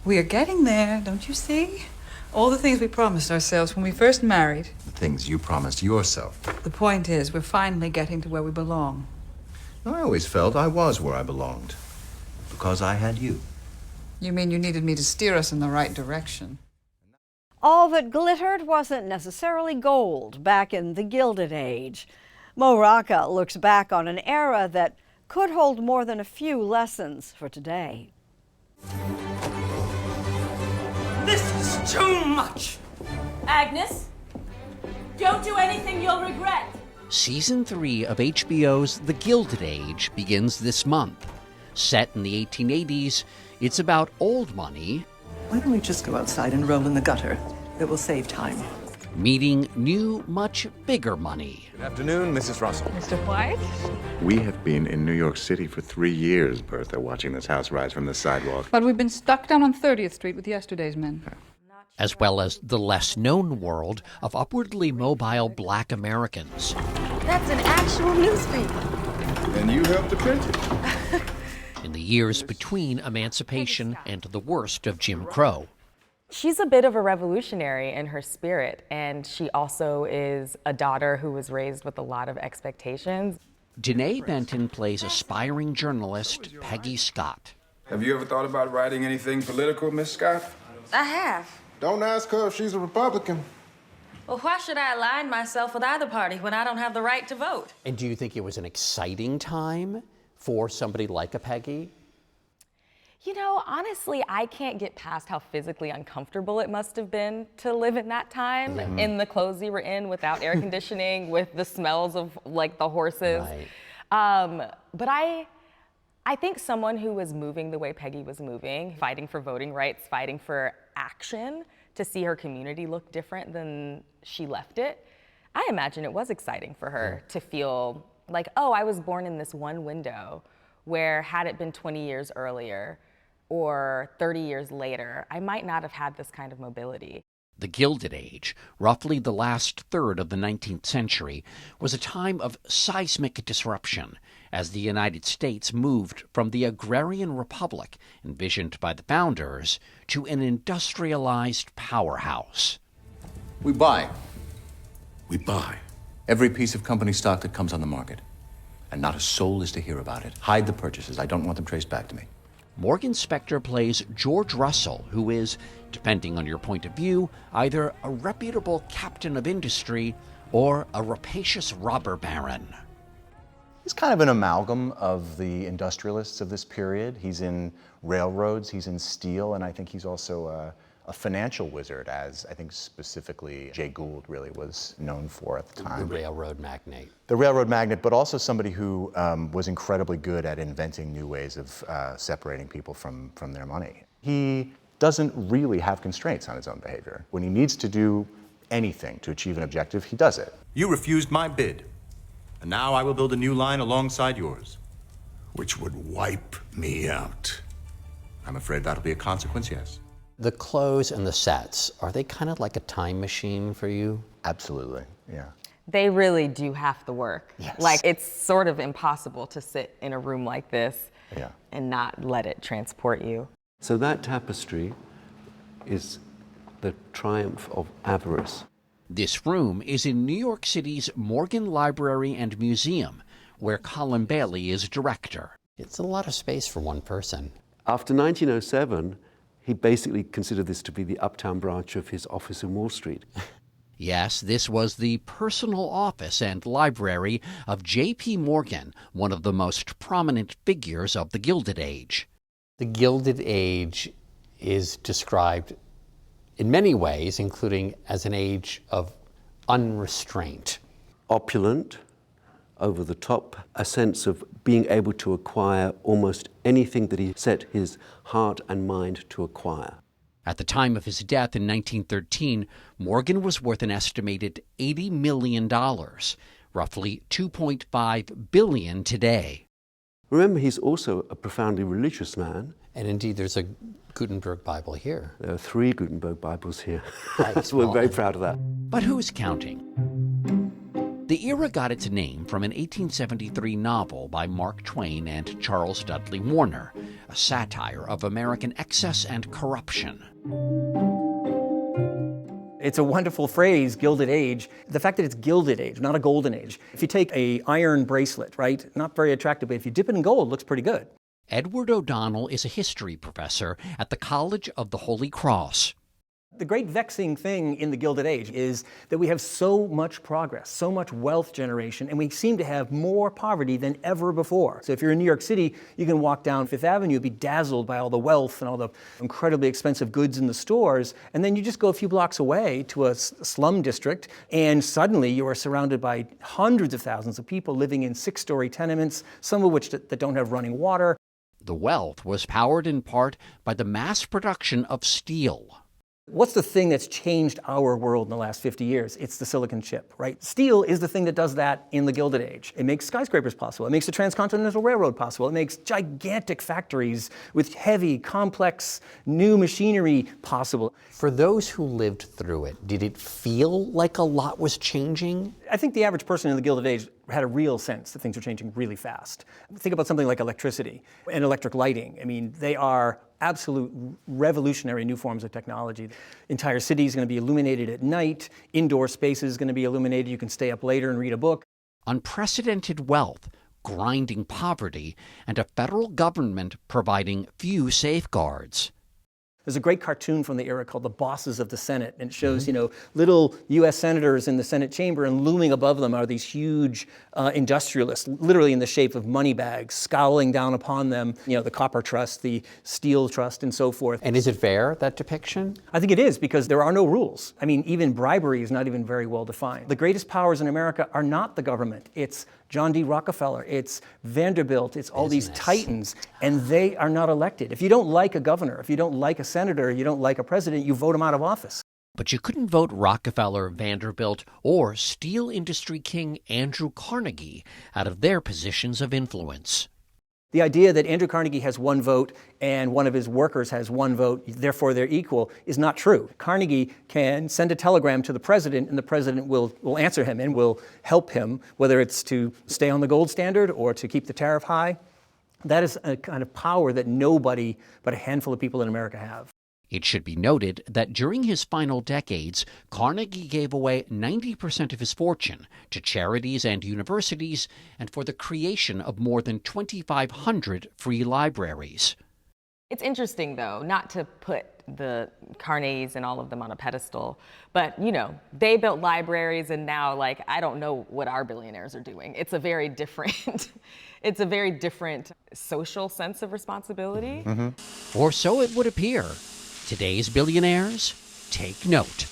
We are getting there, don't you see? All the things we promised ourselves when we first married. The things you promised yourself. The point is, we're finally getting to where we belong. I always felt I was where I belonged. Because I had you. You mean you needed me to steer us in the right direction? All that glittered wasn't necessarily gold back in the Gilded Age. Mo Rocca looks back on an era that could hold more than a few lessons for today. This is too much! Agnes, don't do anything you'll regret. Season 3 of HBO's The Gilded Age begins this month. Set in the 1880s, it's about old money. Why don't we just go outside and roll in the gutter? It will save time. Meeting new, much bigger money. Good afternoon, Mrs. Russell. Mr. White? We have been in New York City for 3 years, Bertha, watching this house rise from the sidewalk. But we've been stuck down on 30th Street with yesterday's men. As well as the less-known world of upwardly mobile black Americans. That's an actual newspaper. And you helped to print it. In the years between emancipation and the worst of Jim Crow. She's a bit of a revolutionary in her spirit, and she also is a daughter who was raised with a lot of expectations. Denée Benton plays aspiring journalist Peggy Scott. Have you ever thought about writing anything political, Miss Scott? I have. Don't ask her if she's a Republican. Well, why should I align myself with either party when I don't have the right to vote? And do you think it was an exciting time for somebody like a Peggy? You know, honestly, I can't get past how physically uncomfortable it must have been to live in that time, in the clothes you were in, without air conditioning, with the smells of, like, the horses. Right. But I think someone who was moving the way Peggy was moving, fighting for voting rights, fighting for action, to see her community look different than she left it, I imagine it was exciting for her to feel like, oh, I was born in this one window where had it been 20 years earlier, or 30 years later, I might not have had this kind of mobility. The Gilded Age, roughly the last third of the 19th century, was a time of seismic disruption as the United States moved from the agrarian republic envisioned by the founders to an industrialized powerhouse. We buy. We buy. Every piece of company stock that comes on the market. And not a soul is to hear about it. Hide the purchases. I don't want them traced back to me. Morgan Spector plays George Russell, who is, depending on your point of view, either a reputable captain of industry or a rapacious robber baron. He's kind of an amalgam of the industrialists of this period. He's in railroads, he's in steel, and I think he's also a financial wizard, as I think specifically Jay Gould really was known for at the time. The railroad magnate. The railroad magnate, but also somebody who was incredibly good at inventing new ways of separating people from their money. He doesn't really have constraints on his own behavior. When he needs to do anything to achieve an objective, he does it. You refused my bid, and now I will build a new line alongside yours. Which would wipe me out. I'm afraid that'll be a consequence, yes. The clothes and the sets, are they kind of like a time machine for you? Absolutely, yeah. They really do have to work. Yes. Like, it's sort of impossible to sit in a room like this Yeah. and not let it transport you. So that tapestry is the triumph of avarice. This room is in New York City's Morgan Library and Museum, where Colin Bailey is director. It's a lot of space for one person. After 1907, he basically considered this to be the uptown branch of his office in Wall Street. Yes, this was the personal office and library of J.P. Morgan, one of the most prominent figures of the Gilded Age. The Gilded Age is described in many ways, including as an age of unrestraint. Opulent, over the top, a sense of being able to acquire almost anything that he set his heart and mind to acquire. At the time of his death in 1913, Morgan was worth an estimated $80 million, roughly $2.5 billion today. Remember, he's also a profoundly religious man. And indeed, there's a Gutenberg Bible here. There are 3 Gutenberg Bibles here. Right, so we're very proud of that. But who's counting? The era got its name from an 1873 novel by Mark Twain and Charles Dudley Warner a satire of American excess and corruption. It's a wonderful phrase, Gilded Age. The fact that it's Gilded Age, not a golden age. If you take an iron bracelet, right, not very attractive, but if you dip it in gold, it looks pretty good. Edward O'Donnell is a history professor at the College of the Holy Cross. The great vexing thing in the Gilded Age is that we have so much progress, so much wealth generation, and we seem to have more poverty than ever before. So if you're in New York City, you can walk down Fifth Avenue and be dazzled by all the wealth and all the incredibly expensive goods in the stores, and then you just go a few blocks away to a slum district, and suddenly you are surrounded by hundreds of thousands of people living in 6-story tenements, some of which that don't have running water. The wealth was powered in part by the mass production of steel. What's the thing that's changed our world in the last 50 years? It's the silicon chip, right? Steel is the thing that does that in the Gilded Age. It makes skyscrapers possible. It makes the Transcontinental Railroad possible. It makes gigantic factories with heavy, complex, new machinery possible. For those who lived through it, did it feel like a lot was changing? I think the average person in the Gilded Age had a real sense that things are changing really fast. Think about something like electricity and electric lighting. I mean, they are absolute revolutionary new forms of technology. Entire cities going to be illuminated at night. Indoor spaces going to be illuminated. You can stay up later and read a book. Unprecedented wealth, grinding poverty, and a federal government providing few safeguards. There's a great cartoon from the era called The Bosses of the Senate, and it shows, little U.S. senators in the Senate chamber, and looming above them are these huge industrialists, literally in the shape of money bags, scowling down upon them, the copper trust, the steel trust, and so forth. And is it fair, that depiction? I think it is, because there are no rules. I mean, even bribery is not even very well defined. The greatest powers in America are not the government. It's John D. Rockefeller, it's Vanderbilt, it's all these titans, and they are not elected. If you don't like a governor, if you don't like a senator, you don't like a president, you vote him out of office. But you couldn't vote Rockefeller, Vanderbilt, or steel industry king Andrew Carnegie out of their positions of influence. The idea that Andrew Carnegie has one vote and one of his workers has one vote, therefore they're equal, is not true. Carnegie can send a telegram to the president, and the president will answer him and will help him, whether it's to stay on the gold standard or to keep the tariff high. That is a kind of power that nobody but a handful of people in America have. It should be noted that during his final decades, Carnegie gave away 90% of his fortune to charities and universities and for the creation of more than 2,500 free libraries. It's interesting, though, not to put the Carnegies and all of them on a pedestal, but, they built libraries, and now, I don't know what our billionaires are doing. It's a very different, social sense of responsibility. Or so it would appear. Today's billionaires, take note.